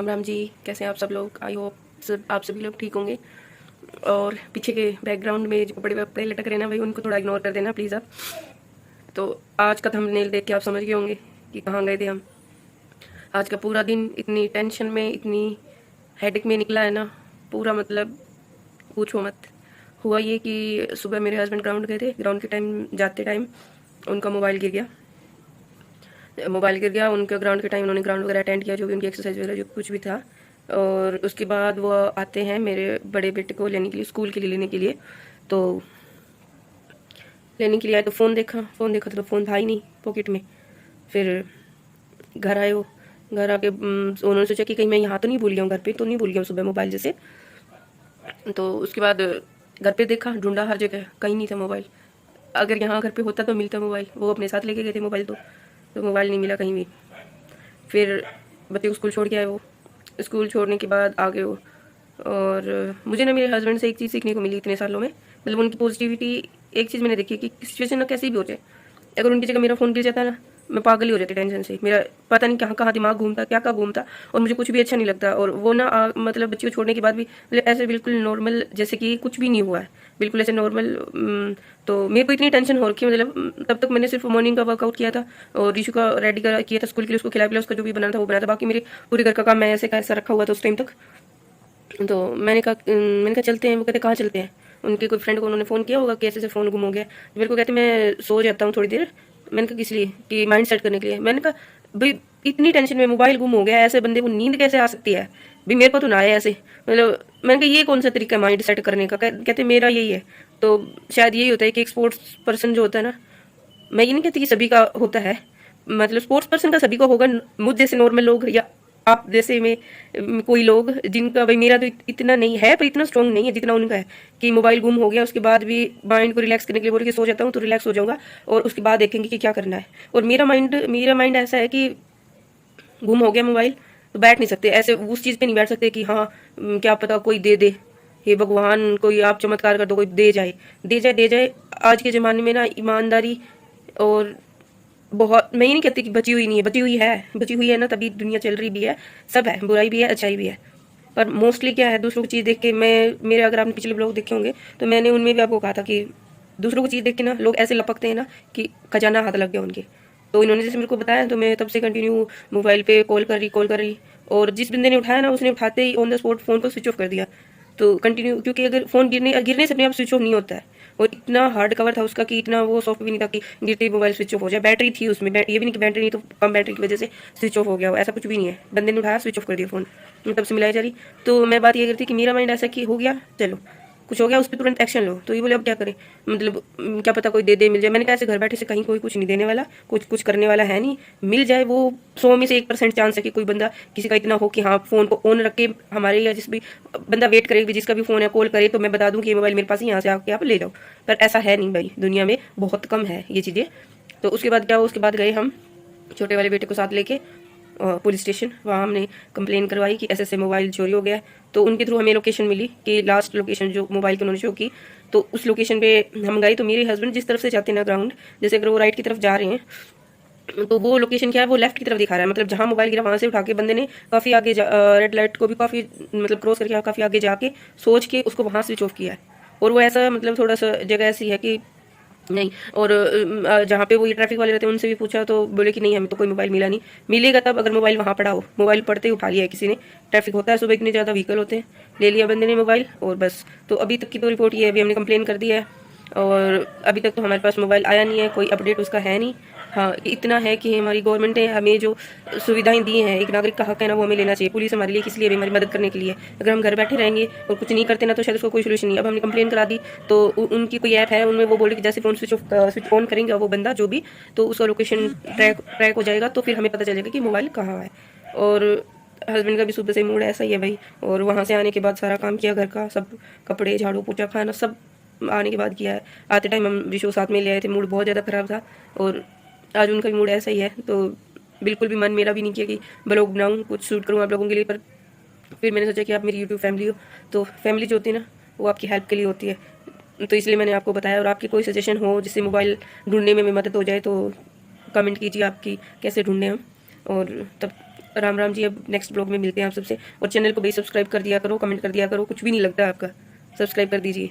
राम राम जी। कैसे हैं आप सब लोग? आई होप सब आप सभी लोग ठीक होंगे। और पीछे के बैकग्राउंड में जो कपड़े वपड़े लटक रहे हैं ना भाई, उनको थोड़ा इग्नोर कर देना प्लीज़ आप। तो आज का थंबनेल देख के आप समझ गए होंगे कि कहाँ गए थे हम। आज का पूरा दिन इतनी टेंशन में, इतनी हेडेक में निकला है ना, पूरा मतलब पूछो मत। हुआ ये कि सुबह मेरे हस्बैंड ग्राउंड गए थे। ग्राउंड के टाइम जाते टाइम उनका मोबाइल गिर गया उनके ग्राउंड के टाइम। उन्होंने ग्राउंड वगैरह अटेंड किया, जो भी उनकी एक्सरसाइज वगैरह जो कुछ भी था। और उसके बाद वो आते हैं मेरे बड़े बेटे को लेने के लिए, स्कूल के लिए लेने के लिए। तो लेने के लिए आए तो फ़ोन देखा तो फ़ोन था ही नहीं पॉकेट में। फिर घर आए हो, घर आके उन्होंने सोचा कि कहीं मैं यहाँ तो नहीं भूल गया हूँ, घर पे तो नहीं भूल गया हूँ सुबह मोबाइल जैसे। तो उसके बाद घर पे देखा, ढूंढा हर जगह, कहीं नहीं था मोबाइल। अगर यहाँ घर पे होता तो मिलता मोबाइल, वो अपने साथ लेके गए थे मोबाइल। तो मोबाइल नहीं मिला कहीं भी। फिर बच्चे को स्कूल छोड़ के आए वो। स्कूल छोड़ने के बाद आ गए वो। और मुझे ना मेरे हस्बैंड से एक चीज़ सीखने को मिली इतने सालों में, मतलब उनकी पॉजिटिविटी। एक चीज़ मैंने देखी कि सिचुएशन ना कैसी भी हो जाए, अगर उनकी जगह मेरा फ़ोन गिर जाता ना, मैं पागल ही हो जाती टेंशन से। मेरा पता नहीं कहाँ कहाँ दिमाग घूमता, क्या क्या घूमता, और मुझे कुछ भी अच्छा नहीं लगता। और वो ना मतलब बच्ची को छोड़ने के बाद भी मतलब ऐसे बिल्कुल नॉर्मल, जैसे कि कुछ भी नहीं हुआ है, बिल्कुल ऐसे नॉर्मल। तो मेरे को इतनी टेंशन हो रखी है, मतलब तब तक मैंने सिर्फ मॉर्निंग का वर्कआउट किया था और रीशु का रेडी किया था स्कूल के लिए, उसको खिला पिला, उसका जो भी बनाना था वो बनाया था। बाकी मेरे पूरे घर का काम मैं ऐसे कैसा रखा हुआ था उस टाइम तक। तो मैंने कहा चलते हैं। वो कहते कहाँ चलते हैं? उनके कोई फ्रेंड को उन्होंने फ़ोन किया होगा कि ऐसे ऐसे फ़ोन गुम हो गया। मेरे को कहते मैं सो जाता हूँ थोड़ी देर। मैंने कहा किस लिए? कि माइंड सेट करने के लिए। मैंने कहा भाई इतनी टेंशन में मोबाइल गुम हो गया, ऐसे बंदे को नींद कैसे आ सकती है? भाई मेरे को तो ना आए ऐसे, मतलब मैंने कहा ये कौन सा तरीका है माइंड सेट करने का? कहते मेरा यही है। तो शायद यही होता है कि एक स्पोर्ट्स पर्सन जो होता है ना, मैं ये नहीं कहती कि सभी का होता है, मतलब स्पोर्ट्स पर्सन का सभी को होगा। मुझ जैसे नॉर्मल लोग या आप जैसे में कोई लोग जिनका, भाई मेरा तो इतना नहीं है, पर इतना स्ट्रांग नहीं है जितना उनका है कि मोबाइल गुम हो गया उसके बाद भी माइंड को रिलैक्स करने के लिए बोल के सो जाता हूँ तो रिलैक्स हो जाऊंगा और उसके बाद देखेंगे कि क्या करना है। और मेरा माइंड ऐसा है कि गुम हो गया मोबाइल तो बैठ नहीं सकते ऐसे, उस चीज़ पे नहीं बैठ सकते कि हाँ क्या पता कोई दे दे, हे भगवान कोई आप चमत्कार कर दो, कोई दे जाए। आज के ज़माने में ना ईमानदारी और बहुत, मैं ये नहीं कहती कि बची हुई नहीं है, बची हुई है ना, तभी दुनिया चल रही भी है। सब है, बुराई भी है, अच्छाई भी है। पर मोस्टली क्या है, दूसरों की चीज़ देख के मेरे अगर आपने पिछले ब्लॉग देखे होंगे तो मैंने उनमें भी आपको कहा था कि दूसरों की चीज़ देख के ना लोग ऐसे लपकते हैं ना कि खजाना हाथ लग गया उनके। तो इन्होंने जैसे मेरे को बताया तो मैं तब से कंटिन्यू मोबाइल पे कॉल कर रही। और जिस बंदे ने उठाया ना, उसने उठाते ही ऑन द स्पॉट फ़ोन को स्विच ऑफ कर दिया। तो कंटिन्यू, क्योंकि अगर फ़ोन गिरने से अपने आप स्विच ऑफ नहीं होता है। और इतना हार्ड कवर था उसका कि इतना वो सॉफ्ट भी नहीं था कि गिरते ही मोबाइल स्विच ऑफ हो जाए। बैटरी थी उसमें, ये भी नहीं कि बैटरी नहीं तो कम बैटरी की वजह से स्विच ऑफ हो गया हो, ऐसा कुछ भी नहीं है। बंदे ने उठाया, स्विच ऑफ कर दिया फ़ोन। तब से मिलाई जा रही। तो मैं बात ये करती कि मेरा माइंड ऐसा कि हो गया, चलो कुछ हो गया, उस पर तुरंत एक्शन लो। तो ये बोले अब क्या करें, मतलब क्या पता कोई दे मिल जाए। मैंने कहा ऐसे घर बैठे से कहीं कोई कुछ नहीं देने वाला, कुछ करने वाला है नहीं। मिल जाए वो 100 में से 1% चांस है कि कोई बंदा किसी का इतना हो कि हाँ फ़ोन को ऑन रख के हमारे, या जिस भी बंदा वेट करे भी, जिसका भी फ़ोन है कॉल करे तो मैं बता दूँ कि ये मोबाइल मेरे पास ही, यहाँ से आके आप ले जाओ। पर ऐसा है नहीं भाई, दुनिया में बहुत कम है ये चीज़ें। तो उसके बाद क्या हुआ, उसके बाद गए हम छोटे वाले बेटे को साथ लेके पुलिस स्टेशन। वहाँ हमने कंप्लेन करवाई कि ऐसे ऐसे मोबाइल चोरी हो गया है। तो उनके थ्रू हमें लोकेशन मिली कि लास्ट लोकेशन जो मोबाइल की उन्होंने शो की, तो उस लोकेशन पे हम गए। तो मेरे हस्बैंड जिस तरफ से जाते हैं ना ग्राउंड, जैसे अगर वो राइट की तरफ जा रहे हैं तो वो लोकेशन क्या है, वो लेफ्ट की तरफ दिखा रहा है। मतलब जहाँ मोबाइल गिरा वहाँ से उठा के बंदे ने काफ़ी आगे रेड लाइट को भी काफ़ी मतलब क्रॉस करके काफ़ी आगे जाके सोच के उसको वहाँ स्विच ऑफ किया है। और वो ऐसा मतलब थोड़ा सा जगह ऐसी है कि नहीं। और जहाँ पे वो ये ट्रैफिक वाले रहते हैं उनसे भी पूछा तो बोले कि नहीं हमें तो कोई मोबाइल मिला नहीं। मिलेगा तब अगर मोबाइल वहाँ पड़ा हो। मोबाइल पड़ते ही उठा लिया है किसी ने, ट्रैफिक होता है सुबह, इतने ज़्यादा व्हीकल होते हैं, ले लिया बंदे ने मोबाइल और बस। तो अभी तक की तो रिपोर्ट ये है, अभी हमने कंप्लेन कर दिया है और अभी तक तो हमारे पास मोबाइल आया नहीं है, कोई अपडेट उसका है नहीं। हाँ इतना है कि हमारी गवर्नमेंट ने हमें जो सुविधाएं दी हैं, एक नागरिक का हक है ना, वो हमें लेना चाहिए। पुलिस हमारे लिए किस लिए? हमारी मदद करने के लिए। अगर हम घर बैठे रहेंगे और कुछ नहीं करते ना तो शायद उसको कोई सोल्यूशन नहीं। अब हमने कंप्लेन करा दी तो उनकी कोई ऐप है, उनमें वो बोले कि जैसे फ़ोन स्विच ऑन करेंगे वो बंदा जो भी, तो उसका लोकेशन ट्रैक हो जाएगा, तो फिर हमें पता चलेगा कि मोबाइल कहाँ है। और हस्बैंड का भी सुबह से मूड ऐसा ही है भाई। और वहाँ से आने के बाद सारा काम किया घर का, सब कपड़े झाड़ू पोछा खाना सब आने के बाद किया है। आते टाइम हम विशु साथ में ले आए थे, मूड बहुत ज़्यादा ख़राब था और आज उनका भी मूड ऐसा ही है। तो बिल्कुल भी मन मेरा भी नहीं किया कि ब्लॉग बनाऊँ, कुछ शूट करूँ आप लोगों के लिए। पर फिर मैंने सोचा कि आप मेरी यूट्यूब फैमिली हो, तो फैमिली जो होती है ना वो आपकी हेल्प के लिए होती है। तो इसलिए मैंने आपको बताया। और आपकी कोई सजेशन हो जिससे मोबाइल ढूंढने में मदद हो जाए तो कमेंट कीजिए आपकी कैसे ढूंढें हम। और तब राम राम जी। अब नेक्स्ट ब्लॉग में मिलते हैं आप सबसे। और चैनल को भी सब्सक्राइब कर दिया करो, कमेंट कर दिया करो, कुछ भी नहीं लगता आपका, सब्सक्राइब कर दीजिए।